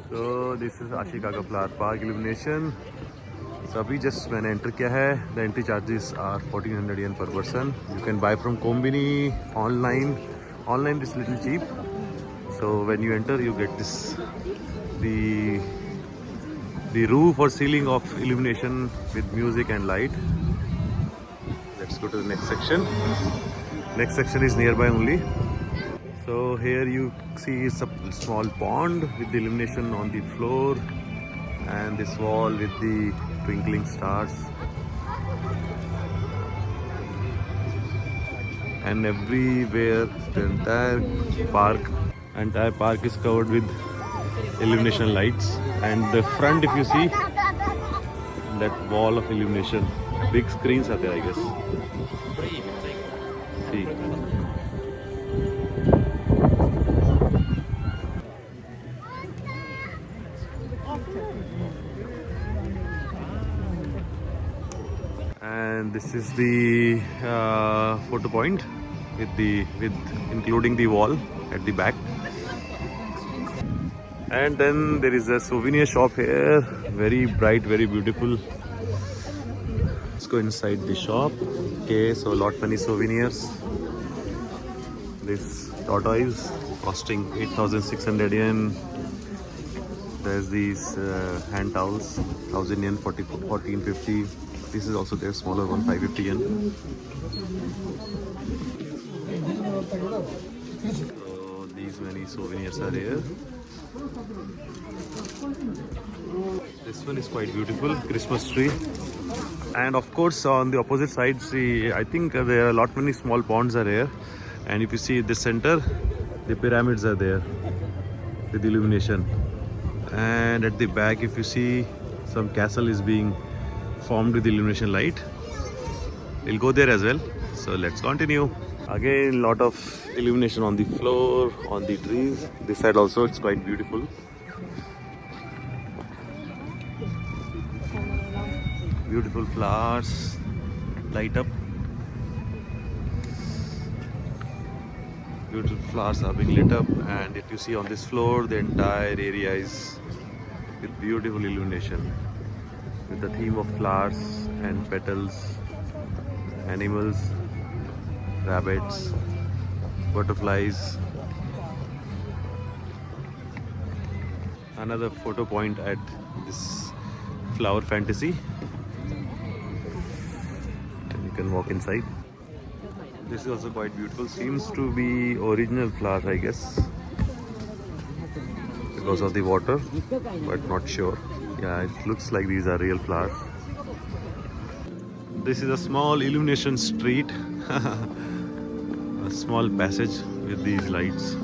So this is Ashikaga Flower Park illumination. So अभी just मैंने enter किया है. The entry charges are 1400 yen per person. You can buy from Kombini online. Online is little cheap. So when you enter, you get this the roof or ceiling of illumination with music and light. Let's go to the next section. Next section is nearby only. So here you see a small pond with the illumination on the floor and this wall with the twinkling stars. And everywhere the entire park is covered with illumination lights. And the front, if you see, that wall of illumination, big screens are there, I guess. See. And this is the photo point with including the wall at the back. And then there is a souvenir shop here, very bright, very beautiful. Let's go inside the shop. Okay, so lot many souvenirs. This tortoise costing 8,600 yen. There's these hand towels, 1,000 yen, 1450. This is also their smaller one, 550 yen. So these many souvenirs are here. This one is quite beautiful, Christmas tree. And of course on the opposite side, see, I think there are a lot many small ponds are here. And if you see the center, the pyramids are there with illumination. And at the back, if you see, some castle is being formed with illumination light. We'll go there as well. So let's continue. Again, lot of illumination on the floor, on the trees. This side also, it's quite beautiful. Beautiful flowers light up. Beautiful flowers are being lit up, and if you see on this floor, the entire area is with beautiful illumination with the theme of flowers and petals, animals, rabbits, butterflies. Another photo point at this flower fantasy, and you can walk inside. This is also quite beautiful. Seems to be original flowers, I guess, because of the water, but not sure. Yeah, it looks like these are real flowers. This is a small illumination street. A small passage with these lights.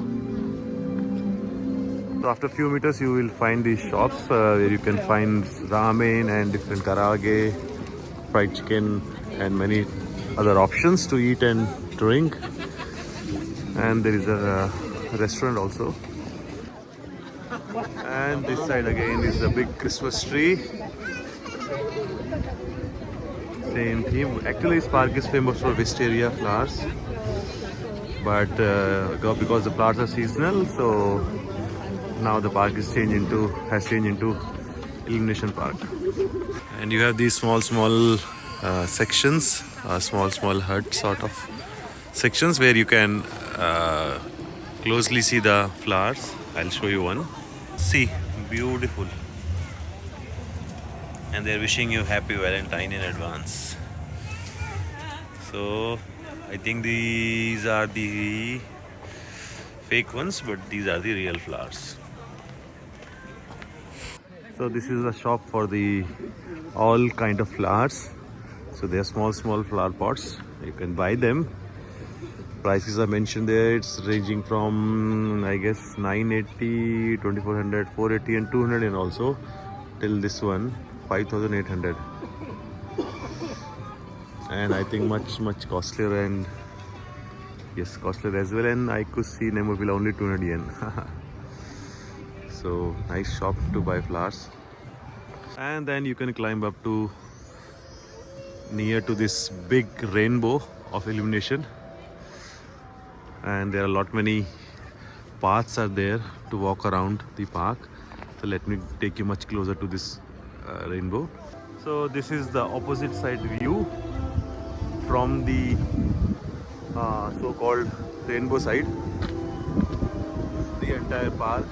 So after a few meters you will find these shops where you can find ramen and different karaage, fried chicken and many other options to eat and drink. And there is a restaurant also. And this side again is a big Christmas tree. Same theme. Actually this park is famous for wisteria flowers, but because the flowers are seasonal, so now the park has changed into illumination park. And you have these small sections, small hut sort of sections where you can closely see the flowers. I'll show you one. See, beautiful. And they're wishing you happy Valentine in advance. So I think these are the fake ones, but these are the real flowers. So this is a shop for the all kind of flowers. So they are small flower pots. You can buy them. Prices are mentioned there. It's ranging from, I guess, 980, 2400, 480 and 200 and also till this one 5800. And I think much costlier, and yes, costlier as well. And I could see Nemopila only 200 yen. So nice shop to buy flowers. And then you can climb up to near to this big rainbow of illumination. And there are a lot many paths are there to walk around the park. So let me take you much closer to this rainbow. So this is the opposite side view from the so-called rainbow side. The entire park.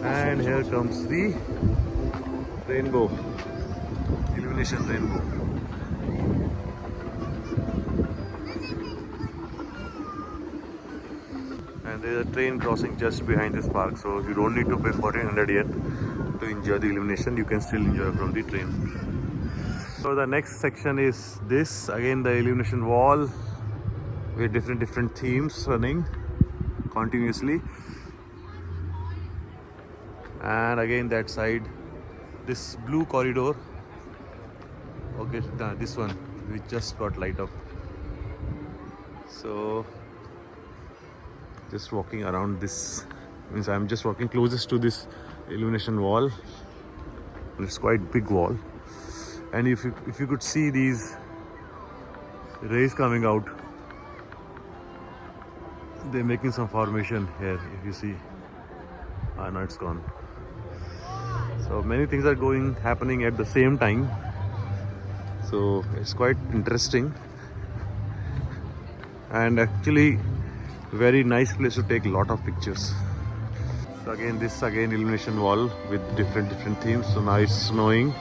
And here comes the rainbow, illumination rainbow. And there is a train crossing just behind this park, so you don't need to pay 1400 yet to enjoy the illumination. You can still enjoy from the train. So the next section is this, again the illumination wall with different themes running continuously. And again that side, this blue corridor. Okay, this one we just got light up. So just walking around this means I'm just walking closest to this illumination wall. It's quite big wall, and if you could see these rays coming out, they're making some formation here. If you see, now it's gone. So many things are happening at the same time. So it's quite interesting, and actually very nice place to take a lot of pictures. So again this illumination wall with different themes. So now it's snowing.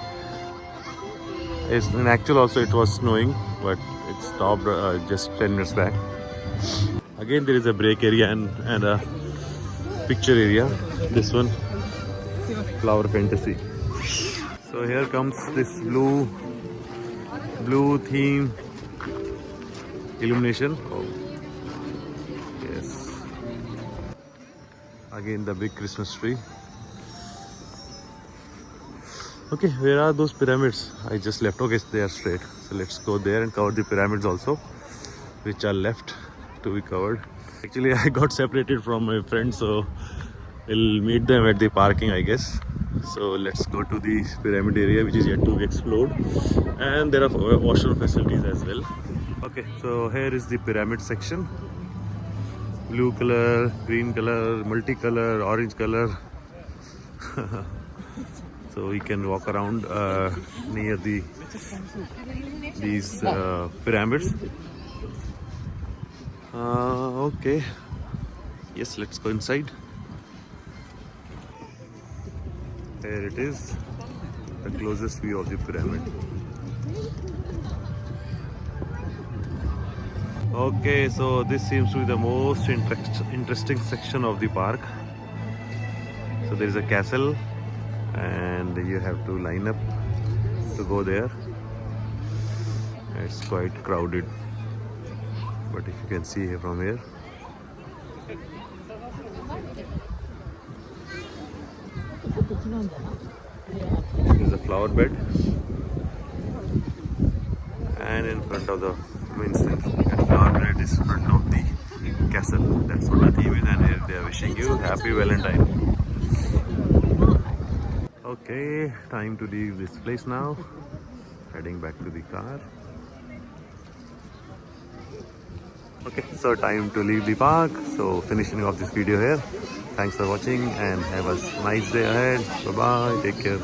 In actual also it was snowing, but it stopped just 10 minutes back. Again there is a break area and a picture area. This one, flower fantasy. So here comes this blue theme illumination. Oh, yes. Again the big Christmas tree. Okay, where are those pyramids? I just left. Okay, they are straight. So let's go there and cover the pyramids also, which are left to be covered. Actually, I got separated from my friend, so we'll meet them at the parking, I guess. So let's go to the pyramid area, which is yet to be explored, and there are washroom facilities as well. Okay, so here is the pyramid section. Blue color, green color, multicolor, orange color. So we can walk around near these pyramids. Okay, yes, let's go inside. Here it is, the closest view of the pyramid. Okay, so this seems to be the most interesting section of the park. So there is a castle, and you have to line up to go there. It's quite crowded, but if you can see from here, there's a flower bed, and in front of the flower bed is in front of the castle. That's what the theme is, and here they are wishing you Happy Valentine. Okay, time to leave this place now. Heading back to the car. Okay, so time to leave the park. So finishing off this video here. Thanks for watching and have a nice day ahead. Bye bye. Take care.